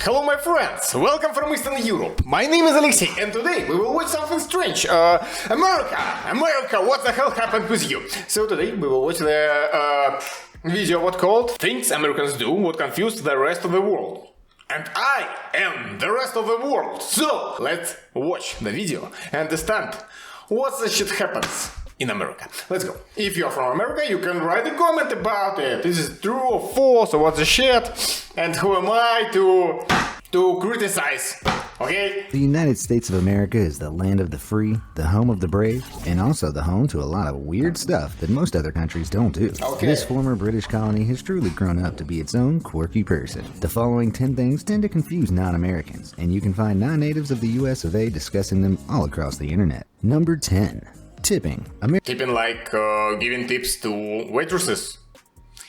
Hello my friends, welcome from Eastern Europe. My name is Liusik and today we will watch something strange. America, what the hell happened with you? So today we will watch the video what called Things Americans Do What Confused the Rest of the World. And I am the rest of the world. So let's watch the video and understand what the shit happens in America. Let's go. If you're from America, you can write a comment about it. Is it true or false or what's the shit? And who am I to criticize? Okay? The United States of America is the land of the free, the home of the brave, and also the home to a lot of weird stuff that most other countries don't do. Okay. This former British colony has truly grown up to be its own quirky person. The following 10 things tend to confuse non-Americans, and you can find non-natives of the US of A discussing them all across the internet. Number 10. Tipping. Tipping like giving tips to waitresses.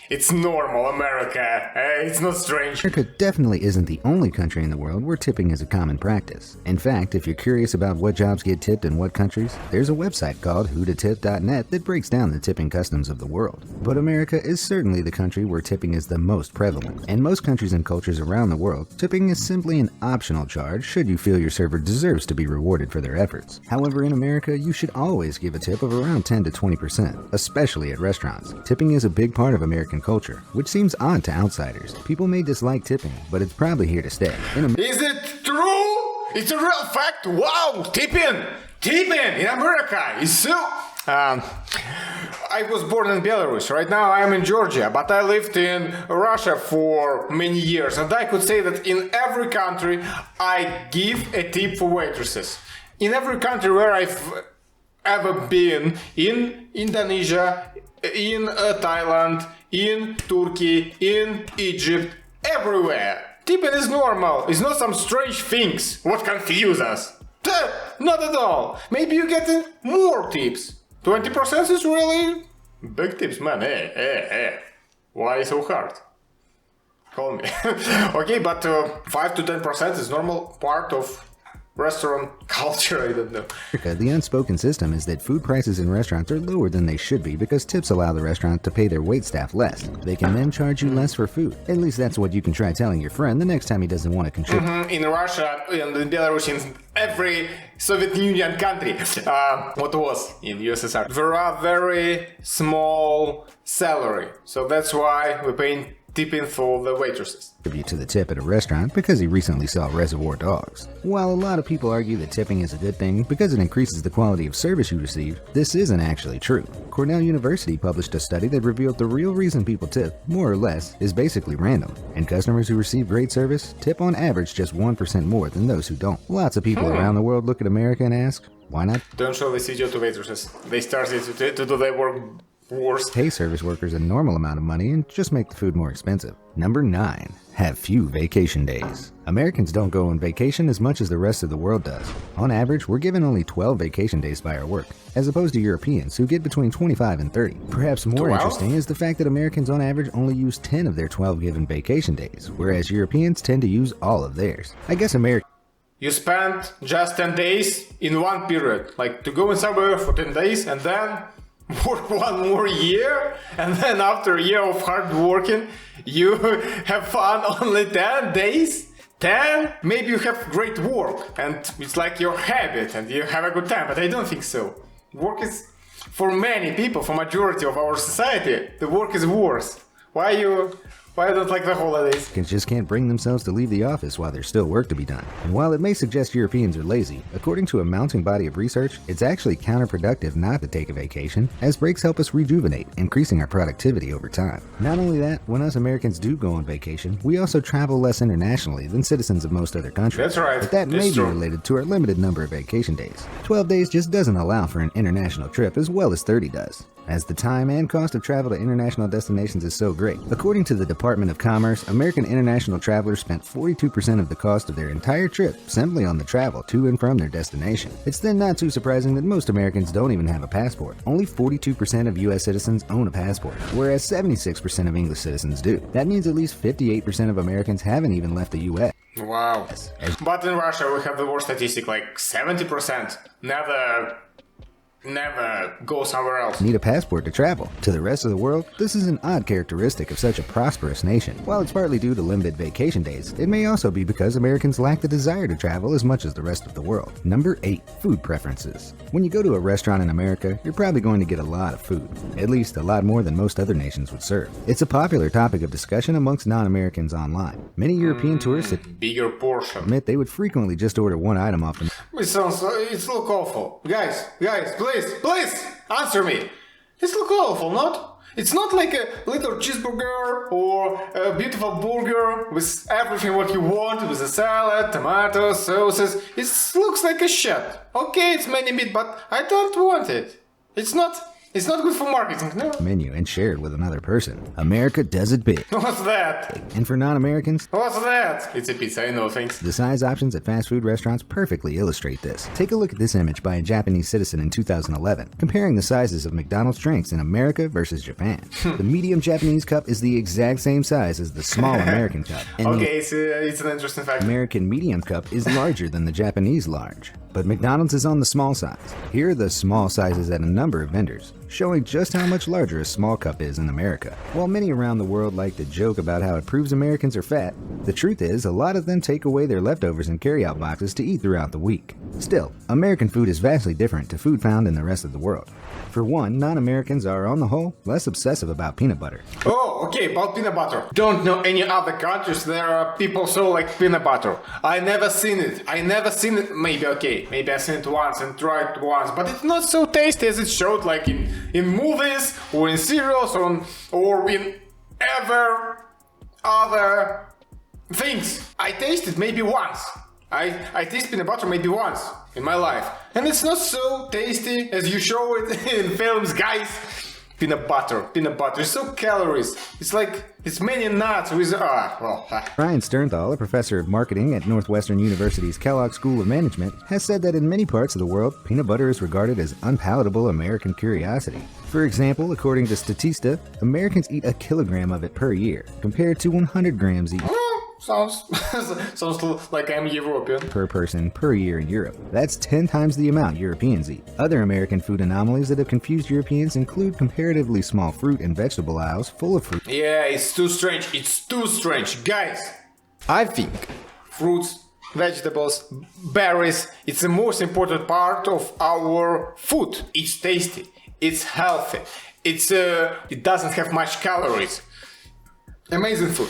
It's normal, America. It's not strange. America definitely isn't the only country in the world where tipping is a common practice. In fact, if you're curious about what jobs get tipped in what countries, there's a website called whototip.net that breaks down the tipping customs of the world. But America is certainly the country where tipping is the most prevalent. In most countries and cultures around the world, tipping is simply an optional charge should you feel your server deserves to be rewarded for their efforts. However, in America, you should always give a tip of around 10 to 20%, especially at restaurants. Tipping is a big part of American culture, which seems odd to outsiders. People may dislike tipping, but it's probably here to stay. Is it true? It's a real fact? Wow! Tipping in America is so... I was born in Belarus. Right now I'm in Georgia, but I lived in Russia for many years, and I could say that in every country I give a tip for waitresses. In every country where I've ever been, in Indonesia, in Thailand, in Turkey, in Egypt, everywhere. Tipping is normal. It's not some strange things what confuse us. Not at all. Maybe you get more tips. 20% is really big tips, man. Hey. Why so hard? Call me. Okay, but 5 to 10% is normal part of restaurant culture, I don't know. The unspoken system is that food prices in restaurants are lower than they should be because tips allow the restaurant to pay their waitstaff less. They can then charge you less for food. At least that's what you can try telling your friend the next time he doesn't want to contribute. In Russia, in Belarus, in every Soviet Union country, what was in USSR, there are very small salary. So that's why we're paying tipping for the waitresses. To the tip at a restaurant because he recently saw Reservoir Dogs. While a lot of people argue that tipping is a good thing because it increases the quality of service you receive, this isn't actually true. Cornell University published a study that revealed the real reason people tip, more or less, is basically random, and customers who receive great service tip on average just 1% more than those who don't. Lots of people around the world look at America and ask, why not? Don't show this video to waitresses. They started to do their work worse. Pay service workers a normal amount of money and just make the food more expensive. Number 9. Have few vacation days. Americans don't go on vacation as much as the rest of the world does. On average, we're given only 12 vacation days by our work, as opposed to Europeans who get between 25 and 30. Perhaps more 12? interesting is the fact that Americans on average only use 10 of their 12 given vacation days, whereas Europeans tend to use all of theirs. I guess You spend just 10 days in one period, like to go in somewhere for 10 days and then work one more year, and then after a year of hard working, you have fun only 10 days? 10? Maybe you have great work, and it's like your habit, and you have a good time, but I don't think so. Work is, for many people, for majority of our society, the work is worse. Why I don't like the holidays? just can't bring themselves to leave the office while there's still work to be done. And while it may suggest Europeans are lazy, according to a mounting body of research, it's actually counterproductive not to take a vacation, as breaks help us rejuvenate, increasing our productivity over time. Not only that, when us Americans do go on vacation, we also travel less internationally than citizens of most other countries. That's right. But that may be related to our limited number of vacation days. 12 days just doesn't allow for an international trip as well as 30 does, as the time and cost of travel to international destinations is so great. According to the Department of Commerce, American international travelers spent 42% of the cost of their entire trip simply on the travel to and from their destination. It's then not too surprising that most Americans don't even have a passport. Only 42% of US citizens own a passport, whereas 76% of English citizens do. That means at least 58% of Americans haven't even left the US. Wow. But in Russia we have the worst statistic, like 70% never go somewhere else. Need a passport to travel. To the rest of the world, this is an odd characteristic of such a prosperous nation. While it's partly due to limited vacation days, it may also be because Americans lack the desire to travel as much as the rest of the world. Number 8. Food preferences. When you go to a restaurant in America, you're probably going to get a lot of food. At least a lot more than most other nations would serve. It's a popular topic of discussion amongst non-Americans online. Many European tourists Bigger portion. admit they would frequently just order one item off the It's look awful. Guys, please, answer me. It's look awful, not? It's not like a little cheeseburger or a beautiful burger with everything what you want, with a salad, tomatoes, sauces. It looks like a shit. Okay, it's many meat, but I don't want it. It's not good for marketing, no? menu and share it with another person. America does it big. What's that? And for non-Americans, What's that? It's a pizza, I know, thanks. the size options at fast food restaurants perfectly illustrate this. Take a look at this image by a Japanese citizen in 2011, comparing the sizes of McDonald's drinks in America versus Japan. The medium Japanese cup is the exact same size as the small American cup, and Okay, it's an interesting the fact. American medium cup is larger than the Japanese large. But McDonald's is on the small size. Here are the small sizes at a number of vendors, showing just how much larger a small cup is in America. While many around the world like to joke about how it proves Americans are fat, the truth is a lot of them take away their leftovers in carryout boxes to eat throughout the week. Still, American food is vastly different to food found in the rest of the world. For one, non-Americans are, on the whole, less obsessive about peanut butter. Oh, okay, about peanut butter. Don't know any other countries there are people so like peanut butter. I never seen it. Maybe I seen it once and tried once, but it's not so tasty as it showed like in movies or in cereals or in ever other things. I tasted maybe once. I taste peanut butter maybe once in my life. And it's not so tasty as you show it in films, guys. Peanut butter is so calories. It's many nuts with Ryan Sternthal, a professor of marketing at Northwestern University's Kellogg School of Management, has said that in many parts of the world, peanut butter is regarded as unpalatable American curiosity. For example, according to Statista, Americans eat a kilogram of it per year, compared to 100 grams eaten sounds like I'm European. per person per year in Europe. That's 10 times the amount Europeans eat. Other American food anomalies that have confused Europeans include comparatively small fruit and vegetable aisles full of fruit. Yeah, it's too strange. Guys, I think fruits, vegetables, berries, it's the most important part of our food. It's tasty, it's healthy, it doesn't have much calories. Amazing food.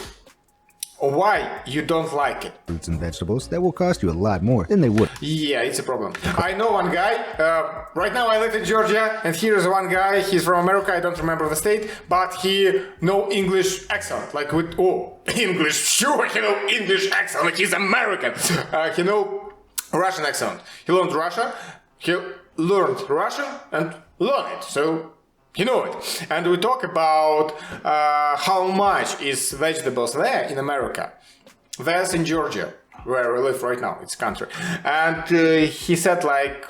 Why you don't like it? Fruits and vegetables that will cost you a lot more than they would. Yeah, it's a problem. I know one guy. Right now I live in Georgia, and here's one guy. He's from America. I don't remember the state, but he know English accent. Like with English. Sure, he know English accent. Like he's American. He know Russian accent. He learned Russian and learned it. So. You know it. And we talk about how much is vegetables there in America. There's in Georgia, where we live right now, it's country. And he said like,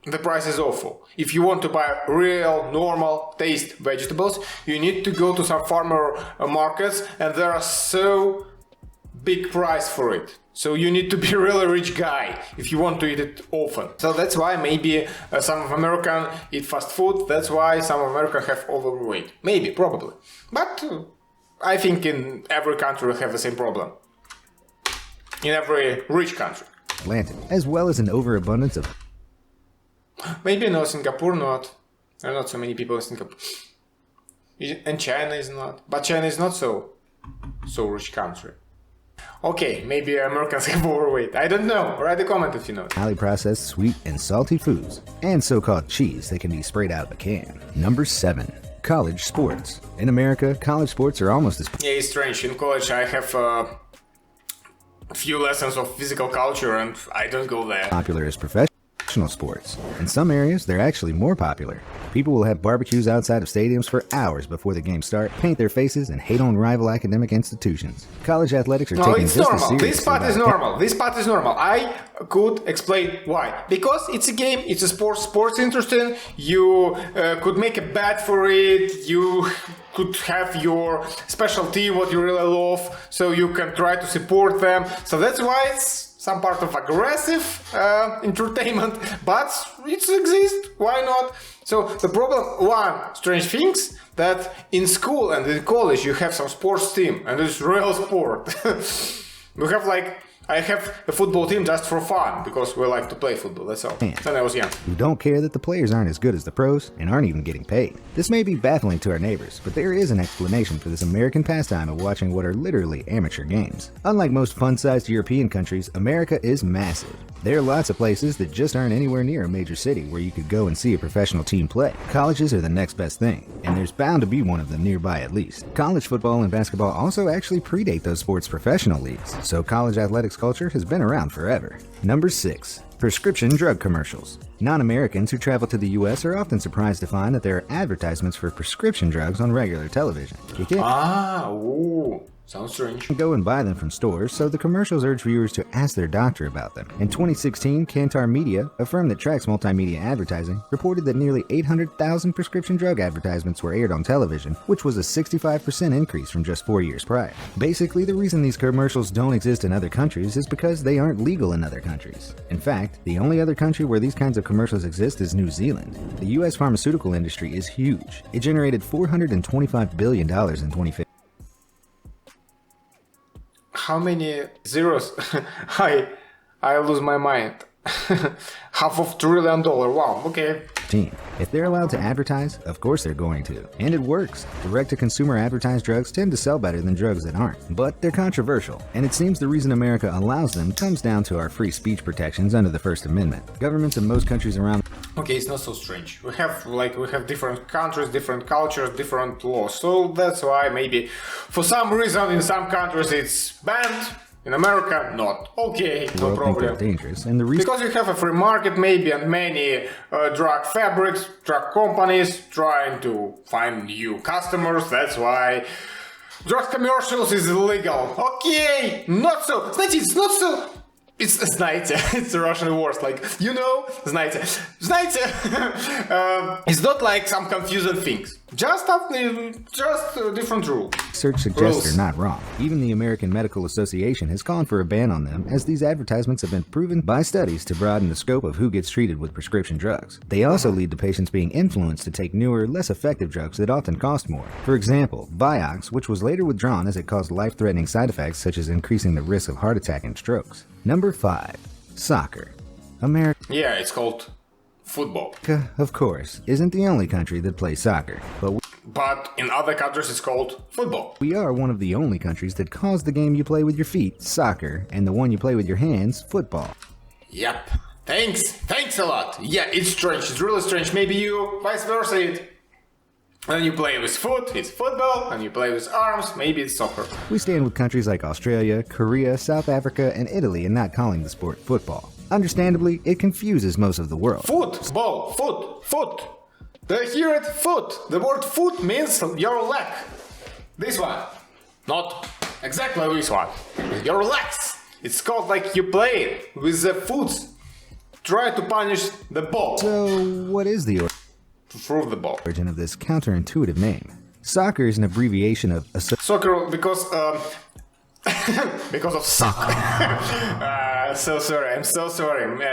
the price is awful. If you want to buy real, normal, taste vegetables, you need to go to some farmer markets, and there are so big price for it. So you need to be a really rich guy if you want to eat it often. So that's why maybe some of Americans eat fast food. That's why some of Americans have overweight. Maybe, probably. But I think in every country we have the same problem. In every rich country. Atlantic, as well as an overabundance of Maybe no, Singapore not. There are not so many people in Singapore. And China is not. But China is not so rich country. Okay, maybe Americans have overweight. I don't know. Write a comment if you know. highly processed sweet and salty foods, and so-called cheese that can be sprayed out of a can. Number 7. College sports. In America, college sports are almost as Yeah, it's strange. In college I have a few lessons of physical culture and I don't go there. popular as professional sports. In some areas, they're actually more popular. People will have barbecues outside of stadiums for hours before the games start, paint their faces, and hate on rival academic institutions. College athletics are No, taken it's just as normal. seriously. This part is normal. This part is normal. I could explain why. Because it's a game, it's a sport. Sports interesting. You could make a bet for it. You could have your special team, what you really love, so you can try to support them. So that's why it's some part of aggressive entertainment, but it exists. Why not? So the problem, one strange things that in school and in college you have some sports team, and it's real sport. We have I have a football team just for fun, because we like to play football, that's all. When I was young. Who don't care that the players aren't as good as the pros and aren't even getting paid. This may be baffling to our neighbors, but there is an explanation for this American pastime of watching what are literally amateur games. Unlike most fun-sized European countries, America is massive. There are lots of places that just aren't anywhere near a major city where you could go and see a professional team play. Colleges are the next best thing, and there's bound to be one of them nearby at least. College football and basketball also actually predate those sports' professional leagues, so college athletics culture has been around forever. Number 6. Prescription drug commercials. Non-Americans who travel to the US are often surprised to find that there are advertisements for prescription drugs on regular television. You can't sounds strange. go and buy them from stores, so the commercials urge viewers to ask their doctor about them. In 2016, Kantar Media, a firm that tracks multimedia advertising, reported that nearly 800,000 prescription drug advertisements were aired on television, which was a 65% increase from just 4 years prior. Basically, the reason these commercials don't exist in other countries is because they aren't legal in other countries. In fact, the only other country where these kinds of commercials exist is New Zealand. The US pharmaceutical industry is huge. It generated $425 billion in 2015. How many zeros? I lose my mind. $500 billion. Wow, okay. If they're allowed to advertise, of course they're going to. And it works. Direct-to-consumer advertised drugs tend to sell better than drugs that aren't. But they're controversial, and it seems the reason America allows them comes down to our free speech protections under the First Amendment. Governments in most countries around... Okay, it's not so strange. We have different countries, different cultures, different laws. So that's why maybe for some reason in some countries it's banned. In America, not. Okay, no problem. Dangerous, and because you have a free market maybe, and many drug fabrics, drug companies trying to find new customers, that's why drug commercials is illegal. Okay, not so. It's not so. It's знаете, it's the Russian words, знаете. It's not like some confusing things. Just a different rule. Research suggests they're not wrong. Even the American Medical Association has called for a ban on them, as these advertisements have been proven by studies to broaden the scope of who gets treated with prescription drugs. They also lead to patients being influenced to take newer, less effective drugs that often cost more. For example, Vioxx, which was later withdrawn as it caused life-threatening side effects such as increasing the risk of heart attack and strokes. Number 5. Soccer. America, it's called football. of course, isn't the only country that plays soccer, but in other countries it's called football. We are one of the only countries that calls the game you play with your feet soccer, and the one you play with your hands football. Yep. Thanks a lot. Yeah, it's strange. It's really strange. Maybe you vice versa. When you play with foot, it's football. When you play with arms, maybe it's soccer. We stand with countries like Australia, Korea, South Africa, and Italy in not calling the sport football. Understandably, it confuses most of the world. Football, foot. They hear it, foot. The word foot means your leg. This one. Not exactly this one. Your legs. It's called like you play with the foot. Try to punish the ball. So, what is the throw the ball. Origin of this counterintuitive name? Soccer is an abbreviation of soccer because of soccer. I'm so sorry. I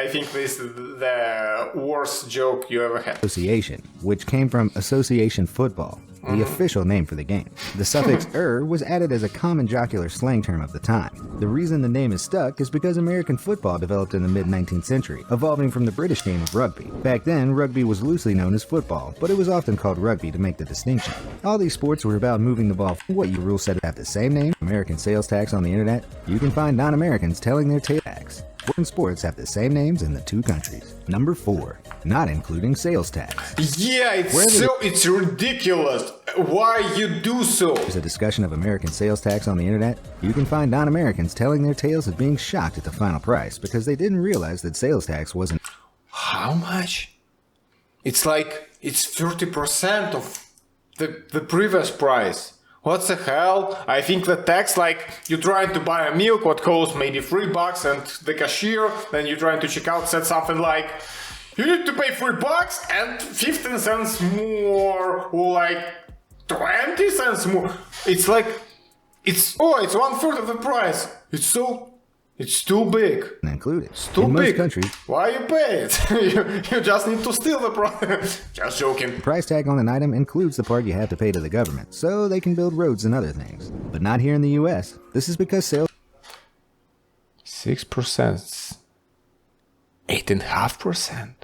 think this is the worst joke you ever had. Association, which came from association football, the official name for the game. The suffix was added as a common jocular slang term of the time. The reason the name is stuck is because American football developed in the mid-19th century, evolving from the British game of rugby. Back then, rugby was loosely known as football, but it was often called rugby to make the distinction. All these sports were about moving the ball. What you rule set have the same name? American sales tax on the internet? You can find non-Americans telling their tax. Foreign sports have the same names in the two countries. Number 4, not including sales tax. Yeah, it's ridiculous. Why you do so? There's a discussion of American sales tax on the internet. You can find non-Americans telling their tales of being shocked at the final price because they didn't realize that sales tax wasn't. How much? It's 30% of the previous price. What the hell? I think the tax, you're trying to buy a milk, what costs maybe $3, and the cashier, then you're trying to check out, said something like, you need to pay $3 and 15 cents more, or 20 cents more. It's 1/3 of the price. It's so It's too big. included. It's too In big. most countries, Why you pay it? you just need to steal the product. Just joking. the price tag on an item includes the part you have to pay to the government, so they can build roads and other things. But not here in the US. This is because sales 6%. 8.5%.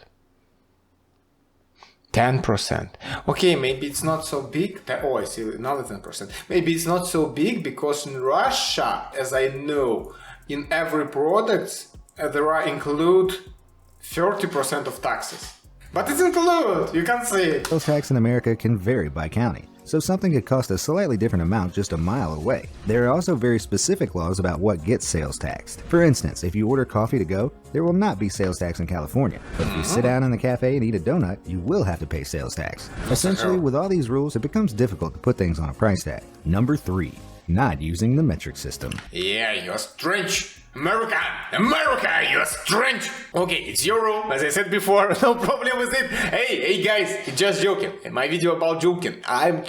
10%. Okay, maybe it's not so big. Oh, I see another 10%. Maybe it's not so big because in Russia, as I know, in every product there are include 30% of taxes. But it's included, you can see it. sales tax in America can vary by county, so something could cost a slightly different amount just a mile away. There are also very specific laws about what gets sales taxed. For instance, if you order coffee to go, there will not be sales tax in California. But if you sit down in the cafe and eat a donut, you will have to pay sales tax. Essentially, with all these rules, it becomes difficult to put things on a price tag. Number 3. Not using the metric system. Yeah, you're strange. America, you're strange. Okay, it's your rule, as I said before, no problem with it. Hey guys, just joking. In my video about joking, I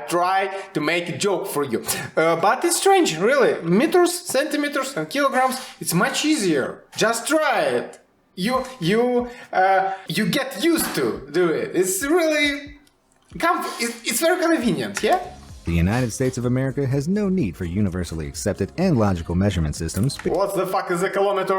try to make a joke for you. But it's strange, really. Meters, centimeters, and kilograms. It's much easier. Just try it. You get used to do it. It's really it's very convenient, yeah. The United States of America has no need for universally accepted and logical measurement systems What the fuck is a kilometer?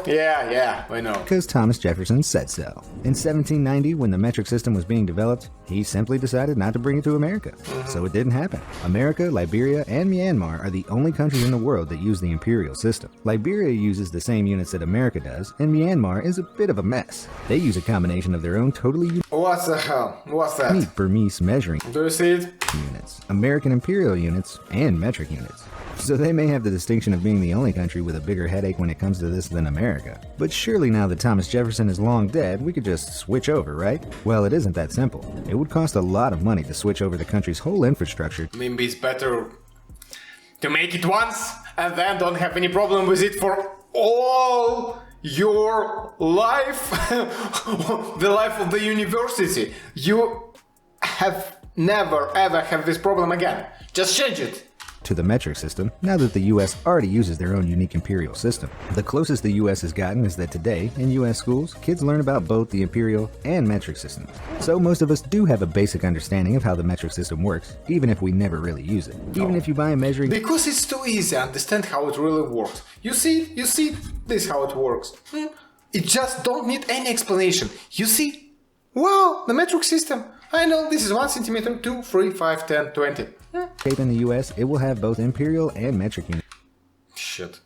Yeah, I know. because Thomas Jefferson said so. In 1790, when the metric system was being developed, he simply decided not to bring it to America. So it didn't happen. America, Liberia, and Myanmar are the only countries in the world that use the imperial system. Liberia uses the same units that America does, and Myanmar is a bit of a mess. They use a combination of their own totally What the hell? What's that? unique Burmese measuring Do you see it? units, American imperial units, and metric units. So they may have the distinction of being the only country with a bigger headache when it comes to this than America. But surely now that Thomas Jefferson is long dead, we could just switch over, right? Well, it isn't that simple. It would cost a lot of money to switch over the country's whole infrastructure. Maybe it's better to make it once and then don't have any problem with it for all your life. The life of the university. You have never ever have this problem again. Just change it. To the metric system, now that the US already uses their own unique imperial system. The closest the US has gotten is that today, in US schools, kids learn about both the imperial and metric systems. So most of us do have a basic understanding of how the metric system works, even if we never really use it. Even if you buy a measuring Because it's too easy to understand how it really works. You see this how it works. It just don't need any explanation. You see? Wow, the metric system. I know this is 1 centimeter, 2, 3, 5, 10, 20. tape in the US, it will have both imperial and metric units. Shit.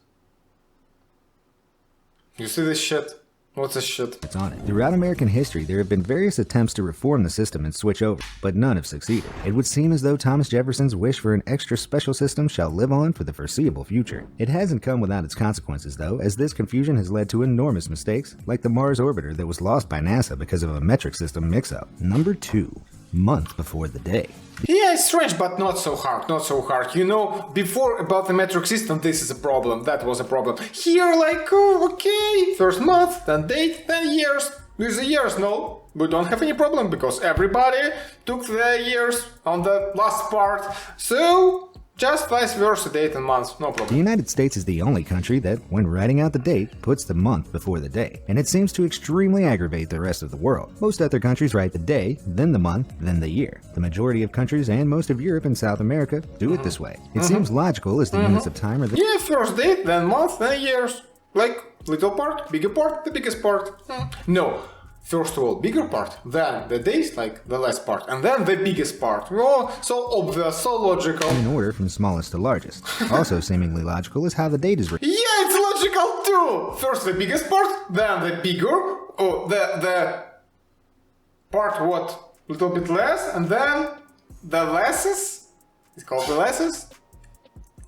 You see this shit? What's this shit? It's on it. Throughout American history, there have been various attempts to reform the system and switch over, but none have succeeded. It would seem as though Thomas Jefferson's wish for an extra special system shall live on for the foreseeable future. It hasn't come without its consequences, though, as this confusion has led to enormous mistakes, like the Mars orbiter that was lost by NASA because of a metric system mix-up. Number 2. Month before the day. Yeah, it's strange, but not so hard. You know, before about the metric system, this is a problem, that was a problem. Here, like, okay, first month, then date, then years. With the years, no, we don't have any problem, because everybody took the years on the last part. So, just vice versa, date and month, no The problem. United States is the only country that, when writing out the date, puts the month before the day, and it seems to extremely aggravate the rest of the world. Most other countries write the day, then the month, then the year. The majority of countries and most of Europe and South America do it this way. It seems logical as the units of time are the Yeah, first date, then month, then years. Like, little part, bigger part, the biggest part. No. First of all, bigger part, then the days, like the last part, and then the biggest part. Oh, so obvious, so logical. in order from smallest to largest. Also seemingly logical is how the date is written. Yeah, it's logical too. First the biggest part, then the bigger, the part what little bit less, and then the lessest. It's called the lessest.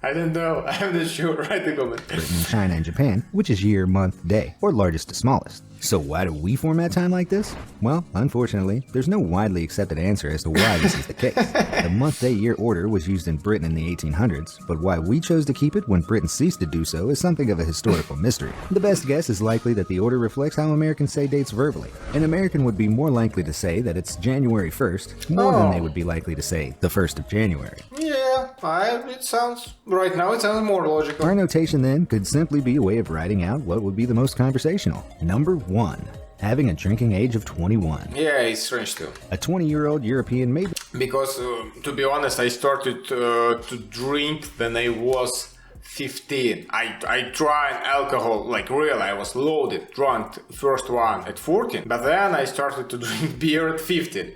I don't know. I'm not sure. Write the comment. in China and Japan, which is year, month, day, or largest to smallest. So why do we format time like this? Well, unfortunately, there's no widely accepted answer as to why this is the case. The month-day-year order was used in Britain in the 1800s, but why we chose to keep it when Britain ceased to do so is something of a historical mystery. The best guess is likely that the order reflects how Americans say dates verbally. An American would be more likely to say that it's January 1st more than they would be likely to say the 1st of January. Yeah, it sounds, right now it sounds more logical. Our notation then could simply be a way of writing out what would be the most conversational. Number 1. Having a drinking age of 21. Yeah, it's strange too. A 20-year-old European may... Because, to be honest, I started to drink when I was 15. I tried alcohol, like really, I was loaded, drunk, first one at 14. But then I started to drink beer at 15.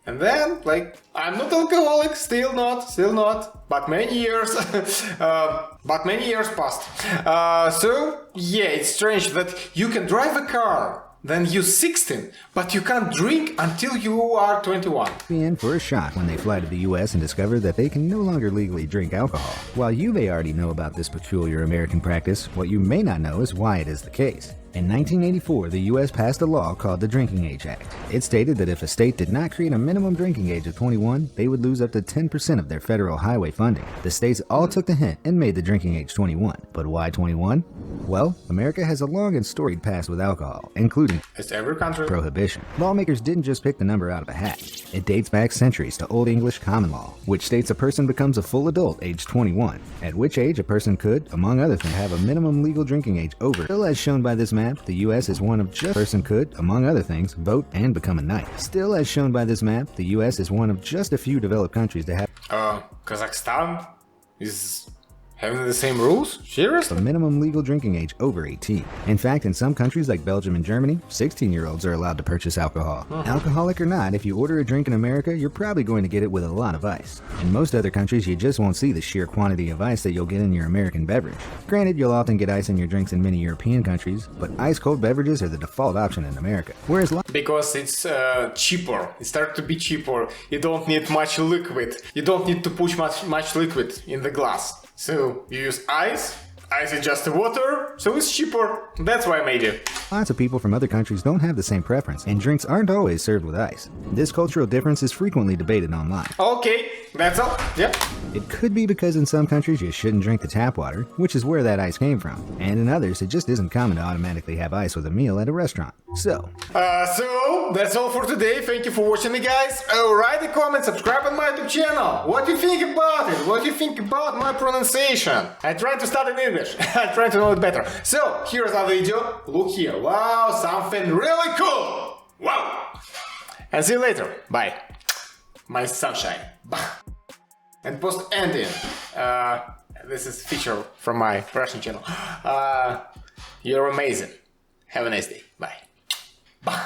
And then, like, I'm not alcoholic, still not, but many years, passed. So, yeah, it's strange that you can drive a car, then you're 16, but you can't drink until you are 21. Be in for a shock when they fly to the US and discover that they can no longer legally drink alcohol. While you may already know about this peculiar American practice, what you may not know is why it is the case. In 1984, the U.S. passed a law called the Drinking Age Act. It stated that if a state did not create a minimum drinking age of 21, they would lose up to 10% of their federal highway funding. The states all took the hint and made the drinking age 21. But why 21? Well, America has a long and storied past with alcohol, including It's every country. prohibition. Lawmakers didn't just pick the number out of a hat. It dates back centuries to Old English common law, which states a person becomes a full adult aged 21, at which age a person could, among other things, have a minimum legal drinking age over. Still, as shown by this map, the U.S. is one of just person could, among other things, vote and become a knight. Still, as shown by this map, the U.S. is one of just a few developed countries to have Kazakhstan is having the same rules? Seriously? a minimum legal drinking age over 18. In fact, in some countries like Belgium and Germany, 16-year-olds are allowed to purchase alcohol. Alcoholic or not, if you order a drink in America, you're probably going to get it with a lot of ice. In most other countries, you just won't see the sheer quantity of ice that you'll get in your American beverage. Granted, you'll often get ice in your drinks in many European countries, but ice-cold beverages are the default option in America. Whereas Because it's cheaper. It starts to be cheaper. You don't need much liquid. You don't need to push much liquid in the glass. So you use ice. Ice is just water, so it's cheaper. That's why maybe. lots of people from other countries don't have the same preference, and drinks aren't always served with ice. This cultural difference is frequently debated online. Okay, that's all. Yep. It could be because in some countries you shouldn't drink the tap water, which is where that ice came from, and in others it just isn't common to automatically have ice with a meal at a restaurant. So that's all for today. Thank you for watching me, guys. Write a comment, subscribe on my YouTube channel. What do you think about it? What do you think about my pronunciation? I try to start in English. I try to know it better. So here's our video. Look here. Wow, something really cool. Wow. And see you later. Bye. My sunshine. Bye. And post ending. This is feature from my Russian channel. You're amazing. Have a nice day. Bye. Bye.